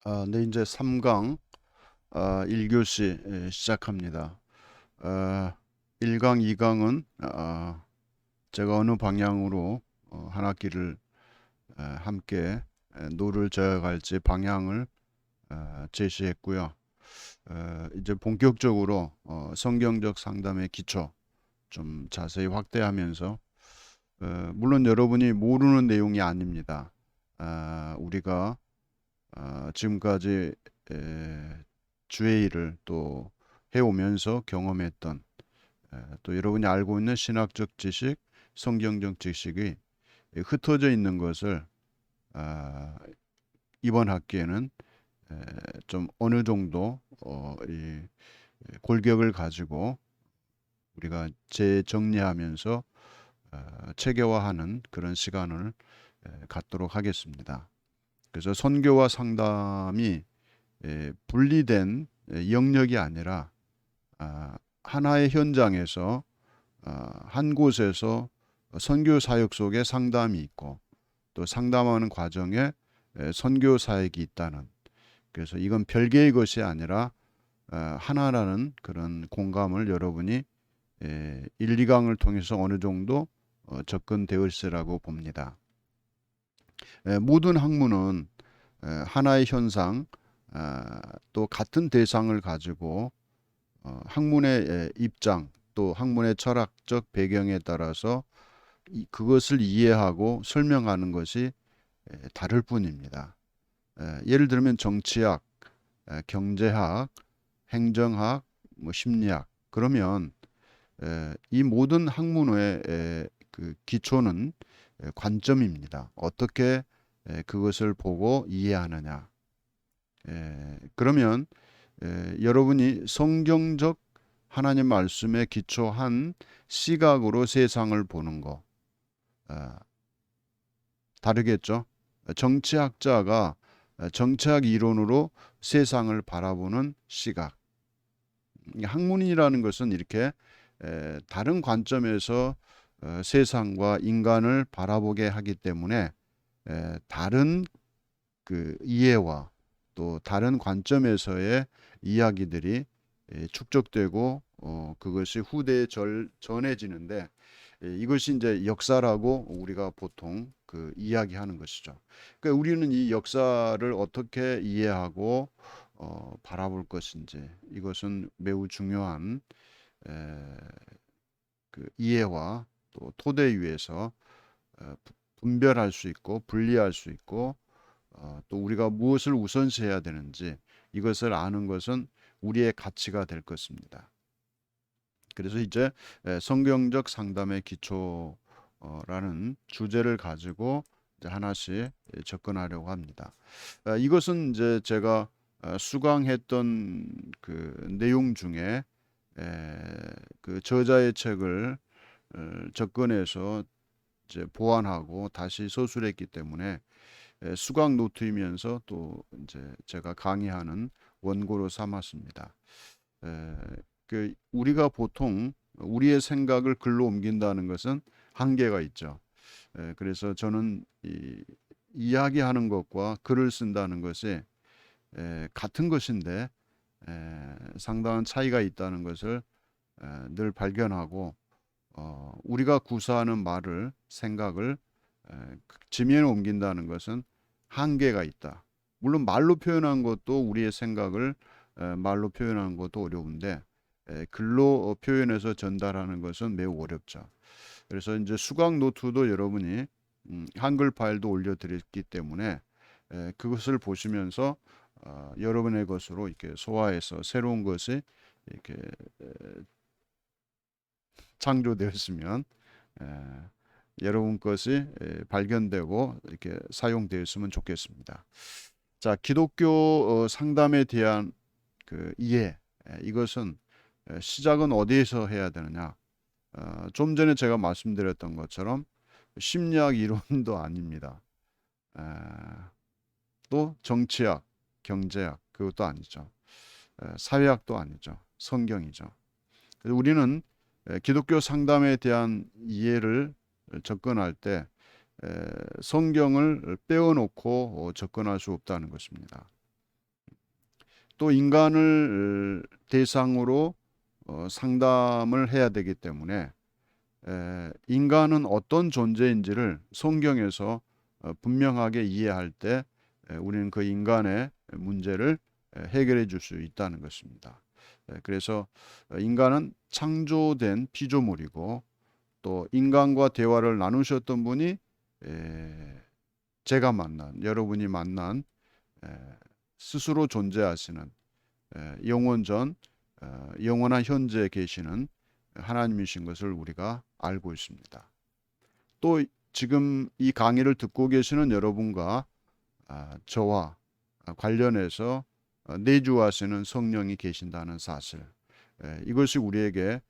네, 이제 3강 1교시 시작합니다. 1강, 2강은 제가 어느 방향으로 한 학기를 함께 노를 저어갈지 방향을 제시했고요. 이제 본격적으로 성경적 상담의 기초 좀 자세히 확대하면서 물론 여러분이 모르는 내용이 아닙니다. 우리가 지금까지 주의 일을 또 해오면서 경험했던 또 여러분이 알고 있는 신학적 지식, 성경적 지식이 흩어져 있는 것을 아, 이번 학기에는 좀 어느 정도 이 골격을 가지고 우리가 재정리하면서 체계화하는 그런 시간을 갖도록 하겠습니다. 그래서 선교와 상담이 분리된 영역이 아니라 하나의 현장에서 한 곳에서 선교 사역 속에 상담이 있고 또 상담하는 과정에 선교 사역이 있다는, 그래서 이건 별개의 것이 아니라 하나라는 그런 공감을 여러분이 1, 2강을 통해서 어느 정도 접근되었으라고 봅니다. 모든 학문은 하나의 현상, 또 같은 대상을 가지고 학문의 입장 또 학문의 철학적 배경에 따라서 그것을 이해하고 설명하는 것이 다를 뿐입니다. 예를 들면 정치학, 경제학, 행정학, 뭐 심리학, 그러면 이 모든 학문의 그 기초는 관점입니다. 어떻게 그것을 보고 이해하느냐. 그러면 여러분이 성경적 하나님 말씀에 기초한 시각으로 세상을 보는 거 다르겠죠? 정치학자가 정치학 이론으로 세상을 바라보는 시각. 학문이라는 것은 이렇게 다른 관점에서 세상과 인간을 바라보게 하기 때문에 다른 그 이해와 또 다른 관점에서의 이야기들이 축적되고 그것이 후대에 전해지는데 이것이 이제 역사라고 우리가 보통 그 이야기하는 것이죠. 그러니까 우리는 이 역사를 어떻게 이해하고 바라볼 것인지, 이것은 매우 중요한 에, 그 이해와 또 토대 위에서 분별할 수 있고 분리할 수 있고 또 우리가 무엇을 우선시해야 되는지 이것을 아는 것은 우리의 가치가 될 것입니다. 그래서 이제 성경적 상담의 기초라는 주제를 가지고 이제 하나씩 접근하려고 합니다. 이것은 이제 제가 수강했던 그 내용 중에 그 저자의 책을 접근해서 이제 보완하고 다시 서술했기 때문에 수강 노트이면서 또 이제 제가 강의하는 원고로 삼았습니다. 에, 그 우리가 보통 우리의 생각을 글로 옮긴다는 것은 한계가 있죠. 그래서 저는 이야기하는 것과 글을 쓴다는 것이 같은 것인데 상당한 차이가 있다는 것을 늘 발견하고 우리가 구사하는 말을 생각을 지면에 옮긴다는 것은 한계가 있다. 물론 말로 표현한 것도 우리의 생각을 말로 표현하는 것도 어려운데 글로 표현해서 전달하는 것은 매우 어렵죠. 그래서 이제 수강 노트도 여러분이 한글 파일도 올려드렸기 때문에 그것을 보시면서 여러분의 것으로 이렇게 소화해서 새로운 것이 이렇게 창조되었으면 에, 여러분 것이 발견되고 이렇게 사용되었으면 좋겠습니다. 자, 기독교 상담에 대한 그 이해, 이것은 시작은 어디에서 해야 되느냐? 좀 전에 제가 말씀드렸던 것처럼 심리학 이론도 아닙니다. 에, 또 정치학, 경제학 그것도 아니죠. 사회학도 아니죠. 성경이죠. 그래서 우리는 기독교 상담에 대한 이해를 접근할 때 성경을 빼어놓고 접근할 수 없다는 것입니다. 또 인간을 대상으로 상담을 해야 되기 때문에 인간은 어떤 존재인지를 성경에서 분명하게 이해할 때 우리는 그 인간의 문제를 해결해 줄 수 있다는 것입니다. 그래서 인간은 창조된 피조물이고 또 인간과 대화를 나누셨던 분이 제가 만난 여러분이 만난 스스로 존재하시는 영원전 영원한 현재에 계시는 하나님이신 것을 우리가 알고 있습니다. 또 지금 이 강의를 듣고 계시는 여러분과 저와 관련해서 내주하시는 성령이 계신다는 사실, 이것이 우리에게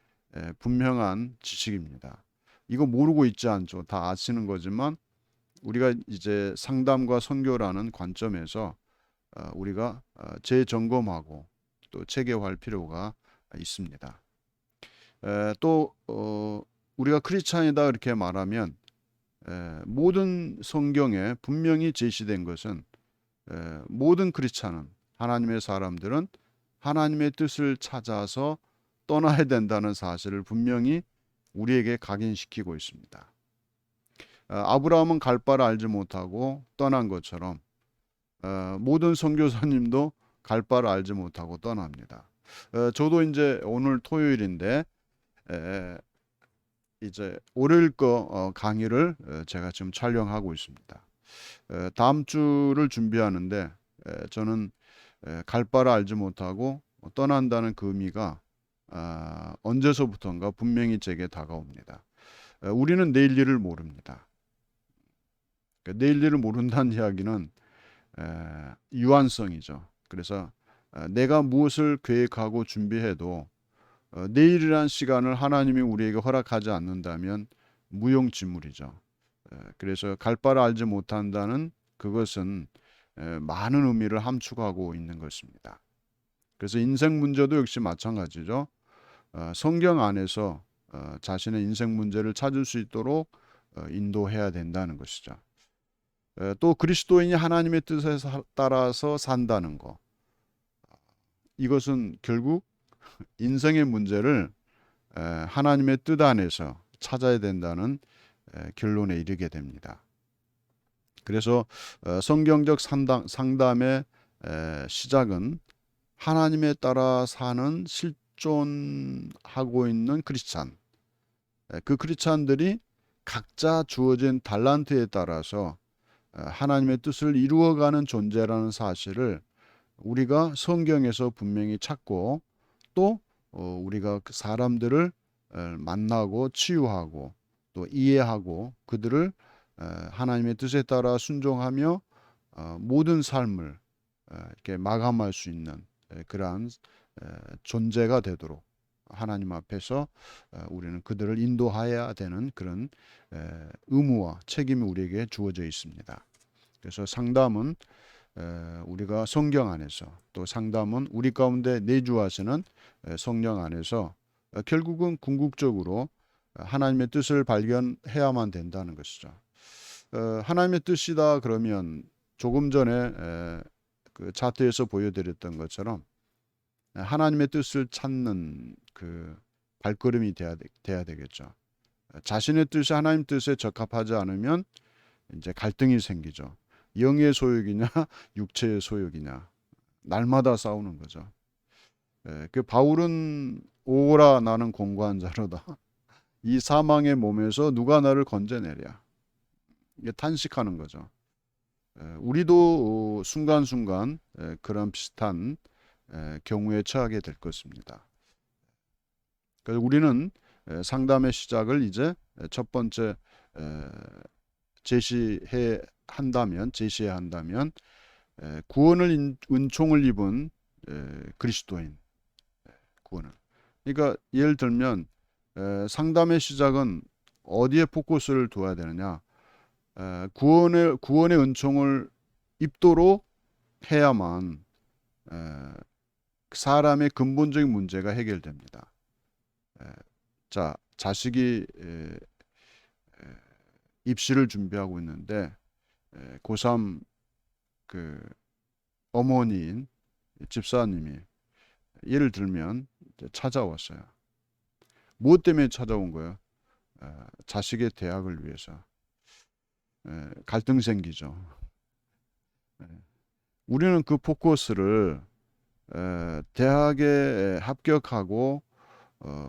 분명한 지식입니다. 이거 모르고 있지 않죠. 다 아시는 거지만 우리가 이제 상담과 선교라는 관점에서 우리가 재점검하고 또 체계화할 필요가 있습니다. 또 우리가 크리스찬이다 이렇게 말하면 모든 성경에 분명히 제시된 것은 모든 크리스찬은 하나님의 사람들은 하나님의 뜻을 찾아서 떠나야 된다는 사실을 분명히 우리에게 각인시키고 있습니다. 아브라함은 갈 바를 알지 못하고 떠난 것처럼 모든 선교사님도 갈 바를 알지 못하고 떠납니다. 저도 이제 오늘 토요일인데 이제 월요일 거 강의를 제가 지금 촬영하고 있습니다. 다음 주를 준비하는데 저는 갈 바를 알지 못하고 떠난다는 그 의미가 언제서부턴가 분명히 제게 다가옵니다. 우리는 내일 일을 모릅니다. 내일 일을 모른다는 이야기는 유한성이죠. 그래서 내가 무엇을 계획하고 준비해도 내일이란 시간을 하나님이 우리에게 허락하지 않는다면 무용지물이죠. 그래서 갈 바를 알지 못한다는 그것은 많은 의미를 함축하고 있는 것입니다. 그래서 인생 문제도 역시 마찬가지죠. 성경 안에서 자신의 인생 문제를 찾을 수 있도록 인도해야 된다는 것이죠. 또 그리스도인이 하나님의 뜻에 따라서 산다는 것. 이것은 결국 인생의 문제를 하나님의 뜻 안에서 찾아야 된다는 결론에 이르게 됩니다. 그래서 성경적 상담의 시작은 하나님에 따라 사는 실존하고 있는 크리스찬, 그 크리스찬들이 각자 주어진 달란트에 따라서 하나님의 뜻을 이루어가는 존재라는 사실을 우리가 성경에서 분명히 찾고 또 우리가 그 사람들을 만나고 치유하고 또 이해하고 그들을 하나님의 뜻에 따라 순종하며 모든 삶을 이렇게 마감할 수 있는 그러한 존재가 되도록 하나님 앞에서 우리는 그들을 인도해야 되는 그런 의무와 책임이 우리에게 주어져 있습니다. 그래서 상담은 우리가 성경 안에서 또 상담은 우리 가운데 내주하시는 성령 안에서 결국은 궁극적으로 하나님의 뜻을 발견해야만 된다는 것이죠. 하나님의 뜻이다 그러면 조금 전에 그 차트에서 보여드렸던 것처럼 하나님의 뜻을 찾는 그 발걸음이 돼야 되겠죠. 자신의 뜻이 하나님 뜻에 적합하지 않으면 이제 갈등이 생기죠. 영의 소욕이냐 육체의 소욕이냐 날마다 싸우는 거죠. 그 바울은 오라 나는 공고한 자로다. 이 사망의 몸에서 누가 나를 건져내랴. 이게 탄식하는 거죠. 우리도 순간순간 그런 비슷한 경우에 처하게 될 것입니다. 그래서 우리는 상담의 시작을 이제 첫 번째 제시해야 한다면 구원을 은총을 입은 그리스도인 구원을. 그러니까 예를 들면 상담의 시작은 어디에 포커스를 둬야 되느냐? 구원의 은총을 입도록 해야만 사람의 근본적인 문제가 해결됩니다. 자, 자식이 입시를 준비하고 있는데 고3 그 어머니인 집사님이 예를 들면 찾아왔어요. 무엇 때문에 찾아온 거예요? 자식의 대학을 위해서. 갈등 생기죠. 우리는 그 포커스를 대학에 합격하고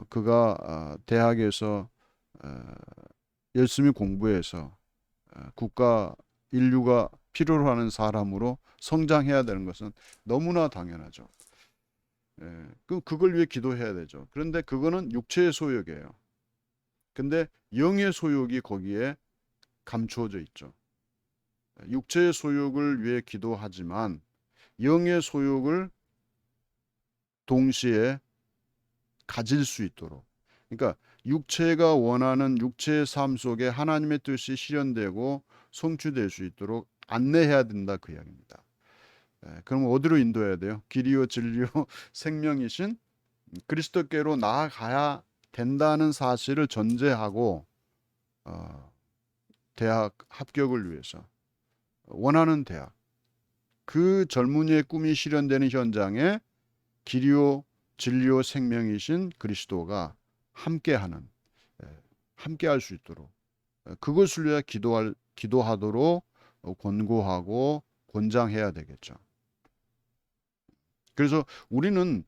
그가 대학에서 열심히 공부해서 국가 인류가 필요로 하는 사람으로 성장해야 되는 것은 너무나 당연하죠. 그걸 위해 기도해야 되죠. 그런데 그거는 육체의 소욕이에요. 근데 영의 소욕이 거기에 감추어져 있죠. 육체의 소욕을 위해 기도하지만 영의 소욕을 동시에 가질 수 있도록. 그러니까 육체가 원하는 육체의 삶 속에 하나님의 뜻이 실현되고 성취될 수 있도록 안내해야 된다 그 이야기입니다. 그럼 어디로 인도해야 돼요? 길이요 진리요 생명이신 그리스도께로 나아가야 된다는 사실을 전제하고 대학 합격을 위해서 원하는 대학 그 젊은이의 꿈이 실현되는 현장에 길이요 진리요 생명이신 그리스도가 함께하는 함께할 수 있도록 그것을 위해 기도하도록 권고하고 권장해야 되겠죠. 그래서 우리는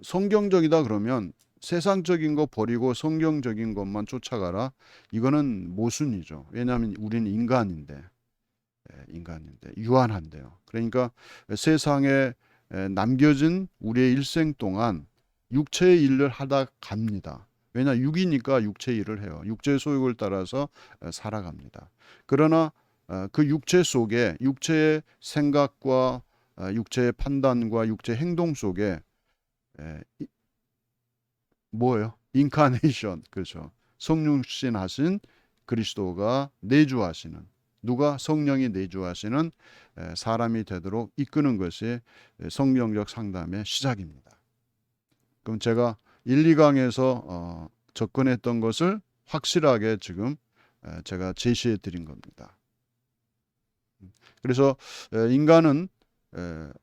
성경적이다 그러면 세상적인 거 버리고 성경적인 것만 쫓아가라. 이거는 모순이죠. 왜냐하면 우리는 인간인데 유한한데요. 그러니까 세상에 남겨진 우리의 일생 동안 육체의 일을 하다 갑니다. 왜냐 육이니까 육체의 일을 해요. 육체의 소욕을 따라서 살아갑니다. 그러나 그 육체 속에 육체의 생각과 육체의 판단과 육체의 행동 속에 뭐예요? 인카네이션 그렇죠. 성육신 하신 그리스도가 내주하시는 누가 성령이 내주하시는 사람이 되도록 이끄는 것이 성경적 상담의 시작입니다. 그럼 제가 1, 2강에서 접근했던 것을 확실하게 지금 제가 제시해 드린 겁니다. 그래서 인간은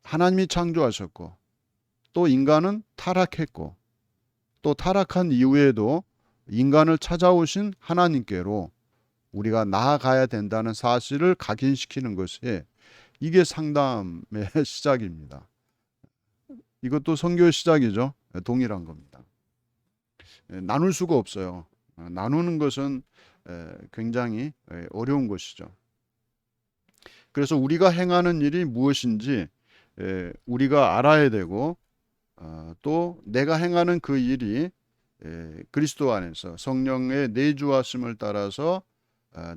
하나님이 창조하셨고 또 인간은 타락했고 또 타락한 이후에도 인간을 찾아오신 하나님께로 우리가 나아가야 된다는 사실을 각인시키는 것이 이게 상담의 시작입니다. 이것도 선교의 시작이죠. 동일한 겁니다. 나눌 수가 없어요. 나누는 것은 굉장히 어려운 것이죠. 그래서 우리가 행하는 일이 무엇인지 우리가 알아야 되고 또 내가 행하는 그 일이 그리스도 안에서 성령의 내주하심을 따라서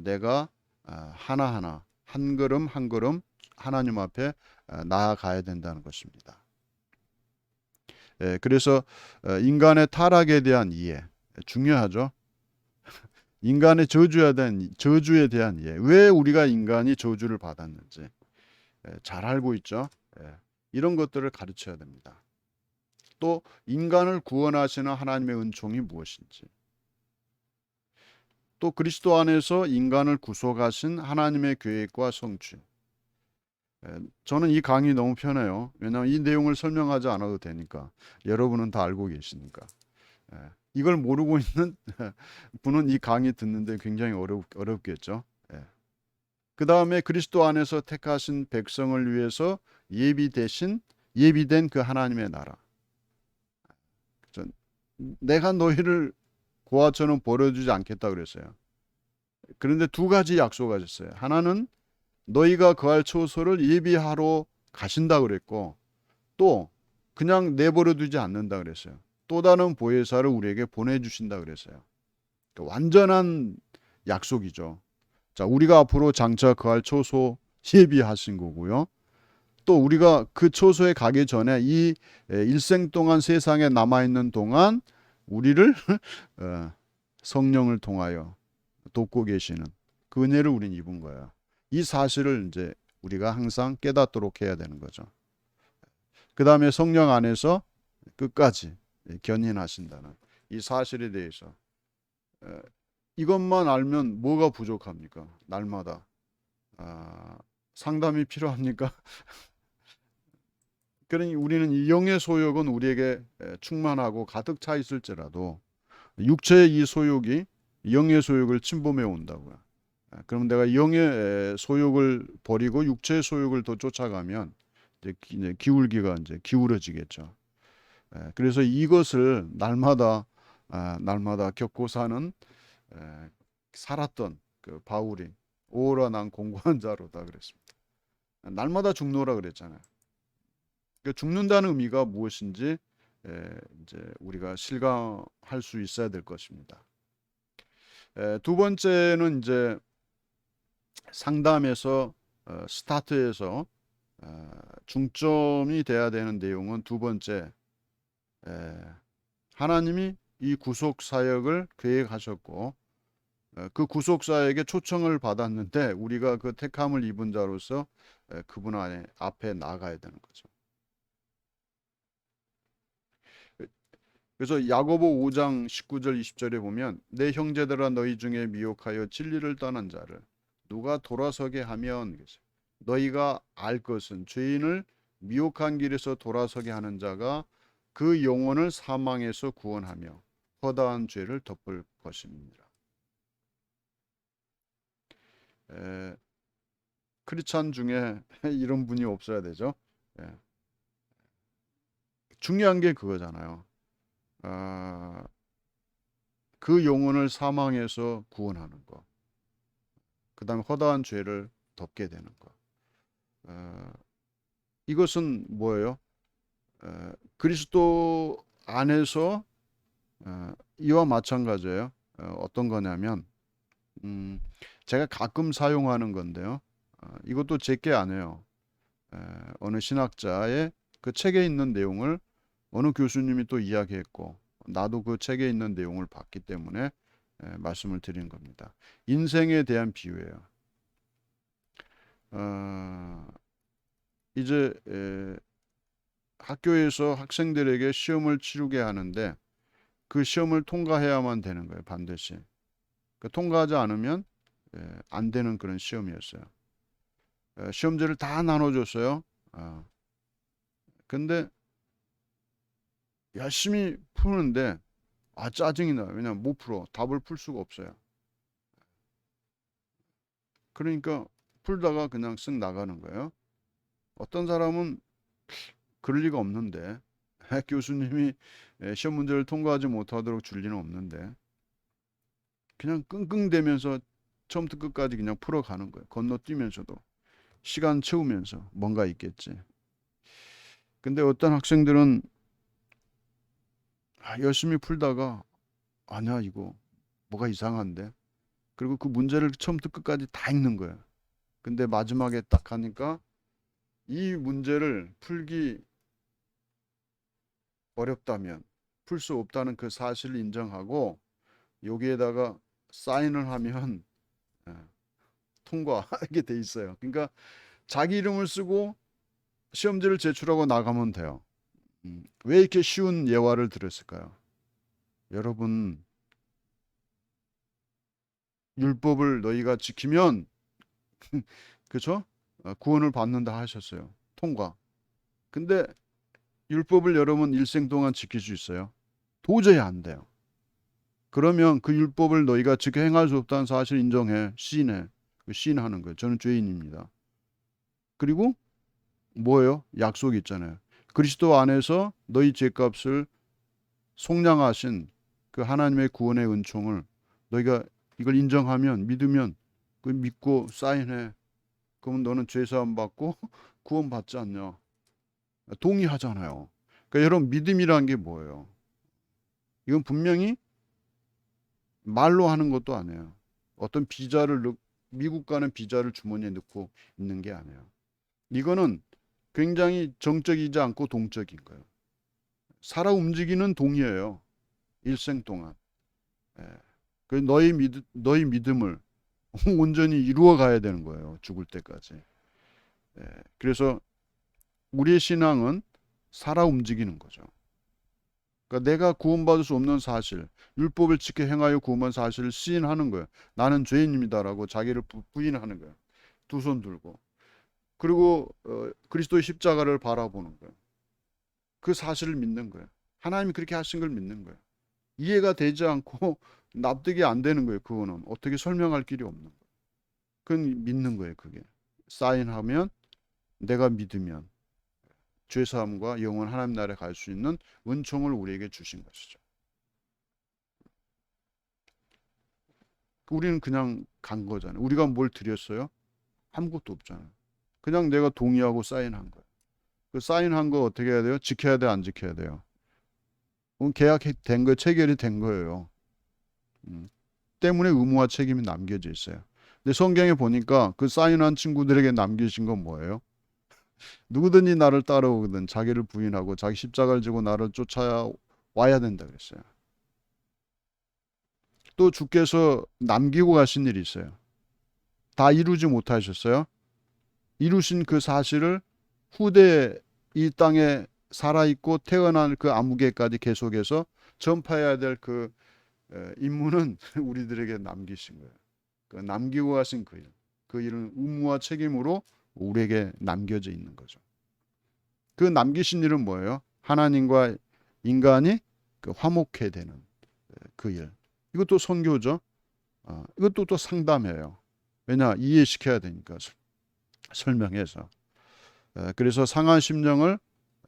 내가 하나하나 한 걸음 한 걸음 하나님 앞에 나아가야 된다는 것입니다. 그래서 인간의 타락에 대한 이해 중요하죠. 인간의 저주에 대한 이해. 왜 우리가 인간이 저주를 받았는지 잘 알고 있죠. 이런 것들을 가르쳐야 됩니다. 또 인간을 구원하시는 하나님의 은총이 무엇인지 또 그리스도 안에서 인간을 구속하신 하나님의 계획과 성취. 저는 이 강의 너무 편해요. 왜냐하면 이 내용을 설명하지 않아도 되니까 여러분은 다 알고 계시니까. 이걸 모르고 있는 분은 이 강의 듣는데 굉장히 어렵겠죠. 그 다음에 그리스도 안에서 택하신 백성을 위해서 예비된 그 하나님의 나라. 내가 너희를 고아처럼 버려주지 않겠다 그랬어요. 그런데 두 가지 약속하셨어요. 하나는 너희가 거할 처소를 예비하러 가신다 그랬고 또 그냥 내버려 두지 않는다 그랬어요. 또 다른 보혜사를 우리에게 보내주신다 그랬어요. 그러니까 완전한 약속이죠. 자, 우리가 앞으로 장차 거할 처소 예비하신 거고요. 또 우리가 그 처소에 가기 전에 이 일생 동안 세상에 남아있는 동안 우리를 성령을 통하여 돕고 계시는 그 은혜를 우리는 입은 거예요. 이 사실을 이제 우리가 항상 깨닫도록 해야 되는 거죠. 그 다음에 성령 안에서 끝까지 견인하신다는 이 사실에 대해서 이것만 알면 뭐가 부족합니까? 날마다 상담이 필요합니까? 그러니 우리는 이 영의 소욕은 우리에게 충만하고 가득 차 있을지라도 육체의 이 소욕이 영의 소욕을 침범해 온다고요. 그럼 내가 영의 소욕을 버리고 육체의 소욕을 더 쫓아가면 이제 기울기가 이제 기울어지겠죠. 그래서 이것을 날마다 겪고 사는 살았던 그 바울이 오라 난 공고한 자로다 그랬습니다. 날마다 죽노라 그랬잖아요. 그러니까 죽는다는 의미가 무엇인지 이제 우리가 실감할 수 있어야 될 것입니다. 두 번째는 이제 상담에서 스타트에서 중점이 돼야 되는 내용은 두 번째, 하나님이 이 구속 사역을 계획하셨고 그 구속 사역에 초청을 받았는데 우리가 그 택함을 입은 자로서 그분 앞에 나가야 되는 거죠. 그래서 야고보 5장 19절 20절에 보면 내 형제들아 너희 중에 미혹하여 진리를 떠난 자를 누가 돌아서게 하면 너희가 알 것은 죄인을 미혹한 길에서 돌아서게 하는 자가 그 영혼을 사망에서 구원하며 허다한 죄를 덮을 것입니다. 크리스찬 중에 이런 분이 없어야 되죠. 중요한 게 그거잖아요. 그 영혼을 사망에서 구원하는 것. 그 다음에 허다한 죄를 덮게 되는 것. 이것은 뭐예요? 그리스도 안에서 이와 마찬가지예요. 어떤 거냐면 제가 가끔 사용하는 건데요. 이것도 제게 아니에요. 어느 신학자의 그 책에 있는 내용을 어느 교수님이 또 이야기했고 나도 그 책에 있는 내용을 봤기 때문에 말씀을 드린 겁니다. 인생에 대한 비유예요. 이제 학교에서 학생들에게 시험을 치르게 하는데 그 시험을 통과해야만 되는 거예요. 반드시. 통과하지 않으면 안 되는 그런 시험이었어요. 시험지를 다 나눠줬어요. 근데 열심히 푸는데 짜증이 나요. 왜냐면 못 풀어. 답을 풀 수가 없어요. 그러니까 풀다가 그냥 쓱 나가는 거예요. 어떤 사람은 그럴 리가 없는데 교수님이 시험 문제를 통과하지 못하도록 줄 리는 없는데 그냥 끙끙대면서 처음부터 끝까지 그냥 풀어가는 거예요. 건너뛰면서도 시간 채우면서 뭔가 있겠지. 근데 어떤 학생들은 열심히 풀다가 아니야 이거 뭐가 이상한데 그리고 그 문제를 처음부터 끝까지 다 읽는 거예요. 근데 마지막에 딱 하니까 이 문제를 풀기 어렵다면 풀 수 없다는 그 사실을 인정하고 여기에다가 사인을 하면 통과하게 돼 있어요. 그러니까 자기 이름을 쓰고 시험지를 제출하고 나가면 돼요. 왜 이렇게 쉬운 예화를 들었을까요? 여러분, 율법을 너희가 지키면 그렇죠? 구원을 받는다 하셨어요. 통과. 근데 율법을 여러분 일생 동안 지킬 수 있어요? 도저히 안 돼요. 그러면 그 율법을 너희가 지켜 행할 수 없다는 사실 인정해. 시인해. 시인하는 거예요. 저는 죄인입니다. 그리고 뭐예요? 약속이 있잖아요. 그리스도 안에서 너희 죄값을 속량하신 그 하나님의 구원의 은총을 너희가 이걸 인정하면 믿으면 그 믿고 사인해. 그러면 너는 죄 사함 받고 구원 받지 않냐? 동의하잖아요. 그러니까 여러분 믿음이란 게 뭐예요? 이건 분명히 말로 하는 것도 아니에요. 어떤 미국 가는 비자를 주머니에 넣고 있는 게 아니에요. 이거는 굉장히 정적이지 않고 동적인 거예요. 살아 움직이는 동이에요. 일생 동안. 그 너희 믿음을 온전히 이루어 가야 되는 거예요. 죽을 때까지. 그래서 우리의 신앙은 살아 움직이는 거죠. 그러니까 내가 구원받을 수 없는 사실, 율법을 지켜 행하여 구원한 사실을 시인하는 거예요. 나는 죄인입니다라고 자기를 부인하는 거예요. 두 손 들고. 그리고 그리스도의 십자가를 바라보는 거예요. 그 사실을 믿는 거예요. 하나님이 그렇게 하신 걸 믿는 거예요. 이해가 되지 않고 납득이 안 되는 거예요. 그거는 어떻게 설명할 길이 없는 거예요. 그건 믿는 거예요. 그게 사인하면, 내가 믿으면 죄사함과 영원 하나님 나라에 갈 수 있는 은총을 우리에게 주신 것이죠. 우리는 그냥 간 거잖아요. 우리가 뭘 드렸어요? 아무것도 없잖아요. 그냥 내가 동의하고 사인한 거예요. 그 사인한 거 어떻게 해야 돼요? 지켜야 돼, 안 지켜야 돼요? 그럼 계약된 거, 체결이 된 거예요. 때문에 의무와 책임이 남겨져 있어요. 근데 성경에 보니까 그 사인한 친구들에게 남기신 건 뭐예요? 누구든지 나를 따라오거든 자기를 부인하고 자기 십자가를 지고 나를 쫓아와야 된다 그랬어요. 또 주께서 남기고 가신 일이 있어요. 다 이루지 못하셨어요. 이루신 그 사실을 후대 이 땅에 살아있고 태어난 그 아무개까지 계속해서 전파해야 될 그 임무는 우리들에게 남기신 거예요. 그 남기고 가신 그 일, 그 일은 의무와 책임으로 우리에게 남겨져 있는 거죠. 그 남기신 일은 뭐예요? 하나님과 인간이 그 화목해 되는 그 일. 이것도 선교죠. 이것도 또 상담해요. 왜냐? 이해시켜야 되니까 설명해서. 그래서 상한 심령을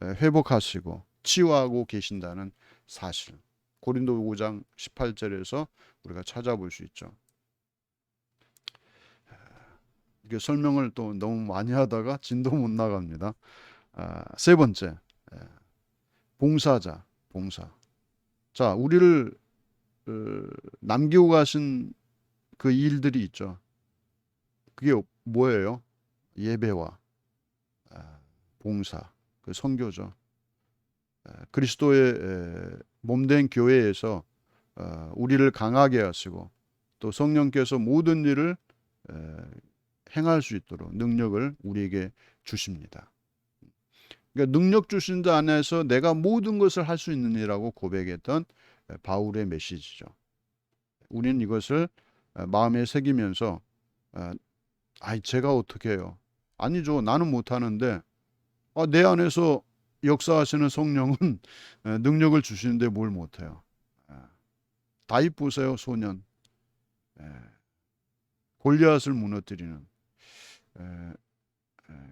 회복하시고 치유하고 계신다는 사실. 고린도 5장 18절에서 우리가 찾아볼 수 있죠. 이게 설명을 또 너무 많이 하다가 진도 못 나갑니다. 세 번째, 봉사자, 봉사. 자, 우리를 남기고 가신 그 일들이 있죠. 그게 뭐예요? 예배와 봉사, 그 선교죠. 그리스도의 몸된 교회에서 우리를 강하게 하시고 또 성령께서 모든 일을 행할 수 있도록 능력을 우리에게 주십니다. 그러니까 능력 주신 자 안에서 내가 모든 것을 할 수 있는 이라고 고백했던 바울의 메시지죠. 우리는 이것을 마음에 새기면서 제가 어떻게 해요? 아니죠. 나는 못하는데 내 안에서 역사하시는 성령은 능력을 주시는데 뭘 못해요. 다윗 보세요. 소년. 골리앗을 무너뜨리는.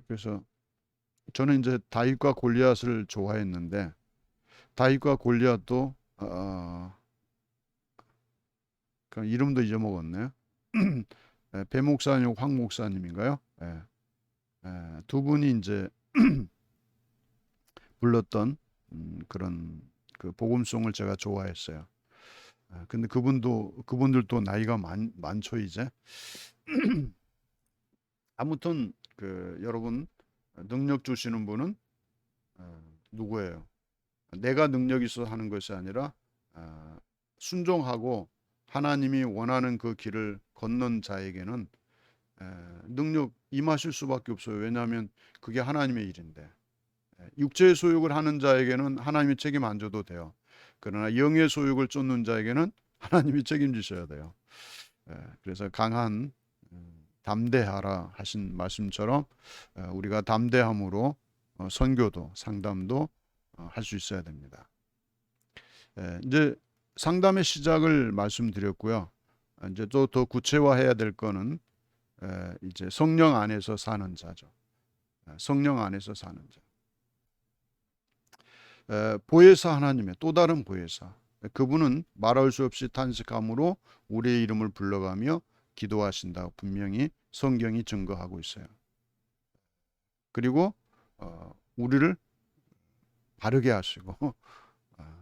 그래서 저는 이제 다윗과 골리앗을 좋아했는데 다윗과 골리앗도 그 이름도 잊어먹었네요. 배 목사님, 황 목사님인가요? 두 분이 이제 불렀던 그런 그 복음송을 제가 좋아했어요. 근데 그분들도 나이가 많죠 이제. 아무튼 그 여러분 능력 주시는 분은 누구예요? 내가 능력 있어 하는 것이 아니라 순종하고 하나님이 원하는 그 길을 걷는 자에게는 능력 임하실 수밖에 없어요. 왜냐하면 그게 하나님의 일인데 육체의 소욕을 하는 자에게는 하나님이 책임 안 져도 돼요. 그러나 영의 소욕을 쫓는 자에게는 하나님이 책임지셔야 돼요. 그래서 강한 담대하라 하신 말씀처럼 우리가 담대함으로 선교도 상담도 할 수 있어야 됩니다. 이제 상담의 시작을 말씀드렸고요. 이제 또 더 구체화해야 될 거는 이제 성령 안에서 사는 자죠. 성령 안에서 사는 자. 보혜사 하나님의 또 다른 보혜사. 그분은 말할 수 없이 탄식함으로 우리의 이름을 불러가며 기도하신다고 분명히 성경이 증거하고 있어요. 그리고 우리를 바르게 하시고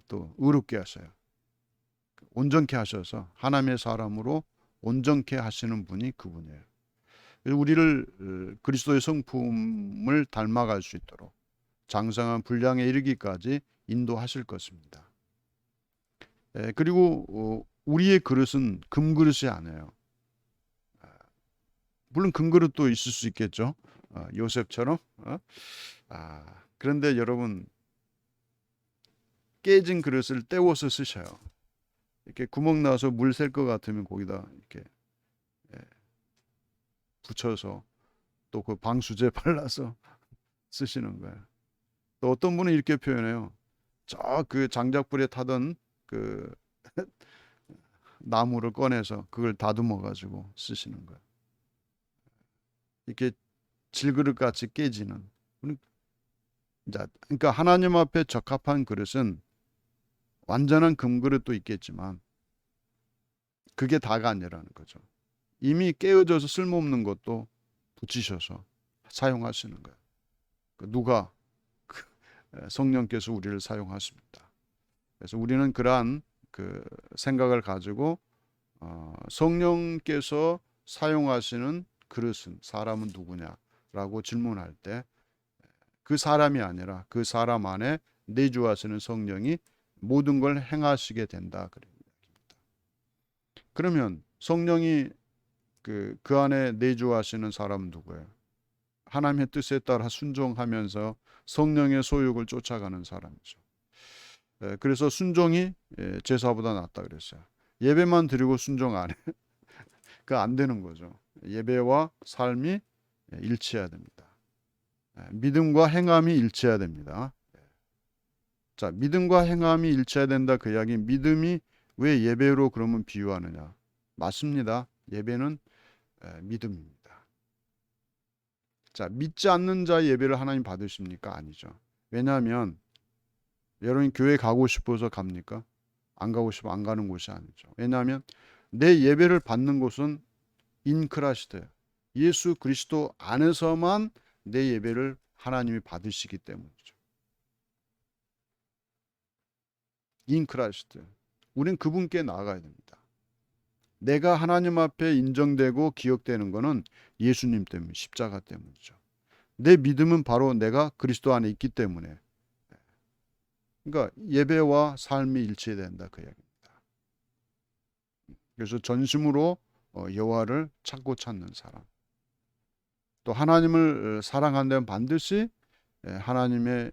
또 의롭게 하셔요. 온전케 하셔서 하나님의 사람으로 온전케 하시는 분이 그분이에요. 우리를 그리스도의 성품을 닮아갈 수 있도록 장성한 분량에 이르기까지 인도하실 것입니다. 그리고 우리의 그릇은 금그릇이 아니에요. 물론 금그릇도 있을 수 있겠죠. 요셉처럼. 그런데 여러분 깨진 그릇을 떼워서 쓰셔요. 이렇게 구멍 나서 물 셀 것 같으면 거기다 이렇게 붙여서 또 그 방수제 발라서 쓰시는 거예요. 또 어떤 분은 이렇게 표현해요. 저 그 장작불에 타던 그 나무를 꺼내서 그걸 다듬어 가지고 쓰시는 거예요. 이렇게 질그릇 같이 깨지는. 그러니까 하나님 앞에 적합한 그릇은 완전한 금그릇도 있겠지만 그게 다가 아니라는 거죠. 이미 깨어져서 쓸모없는 것도 붙이셔서 사용하시는 거예요. 누가? 성령께서 우리를 사용하십니다. 그래서 우리는 그러한 그 생각을 가지고 성령께서 사용하시는 그릇은 사람은 누구냐라고 질문할 때 그 사람이 아니라 그 사람 안에 내주하시는 성령이 모든 걸 행하시게 된다. 그러면 성령이 그 안에 내주하시는 사람은 누구예요? 하나님의 뜻에 따라 순종하면서 성령의 소욕을 쫓아가는 사람이죠. 그래서 순종이 제사보다 낫다 그랬어요. 예배만 드리고 순종 안 해. 그 안 되는 거죠. 예배와 삶이 일치해야 됩니다. 믿음과 행함이 일치해야 됩니다. 자, 믿음과 행함이 일치해야 된다 그 이야기. 믿음이 왜 예배로 그러면 비유하느냐? 맞습니다. 예배는 믿음입니다. 자, 믿지 않는 자 예배를 하나님 받으십니까? 아니죠. 왜냐하면 여러분 교회 가고 싶어서 갑니까? 안 가고 싶으면 안 가는 곳이 아니죠. 왜냐하면 내 예배를 받는 곳은 인크라시트예요. 예수 그리스도 안에서만 내 예배를 하나님이 받으시기 때문이죠. 인크라시트. 우린 그분께 나아가야 됩니다. 내가 하나님 앞에 인정되고 기억되는 것은 예수님 때문에, 십자가 때문이죠. 내 믿음은 바로 내가 그리스도 안에 있기 때문에. 그러니까 예배와 삶이 일치된다 그 이야기입니다. 그래서 전심으로 여호와를 찾는 사람. 또 하나님을 사랑한다면 반드시 하나님의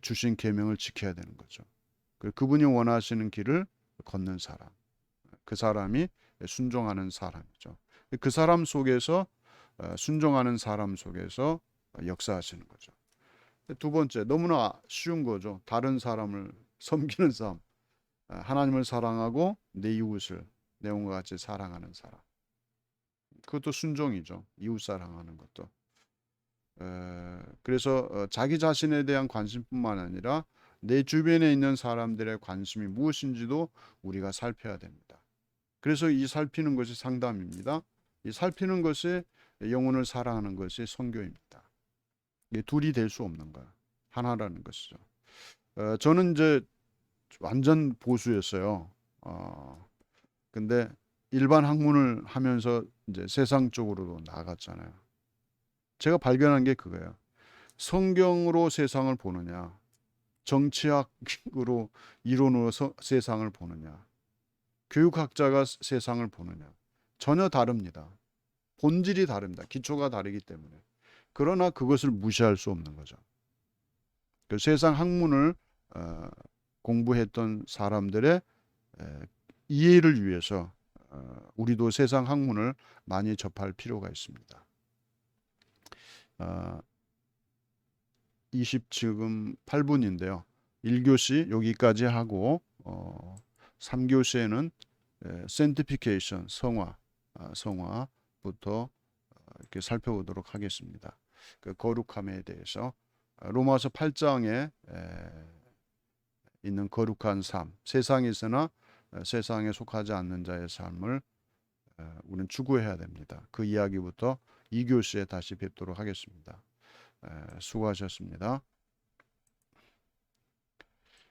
주신 계명을 지켜야 되는 거죠. 그분이 원하시는 길을 걷는 사람. 그 사람이 순종하는 사람이죠. 그 사람 속에서 순종하는 사람 속에서 역사하시는 거죠. 두 번째, 너무나 쉬운 거죠. 다른 사람을 섬기는 삶. 하나님을 사랑하고 내 이웃을 내용과 같이 사랑하는 사람. 그것도 순종이죠. 이웃 사랑하는 것도. 그래서 자기 자신에 대한 관심뿐만 아니라 내 주변에 있는 사람들의 관심이 무엇인지도 우리가 살펴야 됩니다. 그래서 이 살피는 것이 상담입니다. 이 살피는 것이 영혼을 사랑하는 것이 선교입니다. 이게 둘이 될 수 없는 거야. 하나라는 것이죠. 저는 이제 완전 보수였어요. 근데 일반 학문을 하면서 이제 세상 쪽으로도 나갔잖아요. 제가 발견한 게 그거예요. 성경으로 세상을 보느냐, 정치학으로 이론으로 세상을 보느냐, 교육학자가 세상을 보느냐 전혀 다릅니다. 본질이 다릅니다. 기초가 다르기 때문에. 그러나 그것을 무시할 수 없는 거죠. 그 세상 학문을 공부했던 사람들의 이해를 위해서 우리도 세상 학문을 많이 접할 필요가 있습니다. 지금 8분인데요. 1교시 여기까지 하고 3교시에는 sanctification, 성화부터 이렇게 살펴보도록 하겠습니다. 그 거룩함에 대해서 로마서 8장에 있는 거룩한 삶, 세상에서나 세상에 속하지 않는 자의 삶을 우리는 추구해야 됩니다. 그 이야기부터 2교시에 다시 뵙도록 하겠습니다. 수고하셨습니다.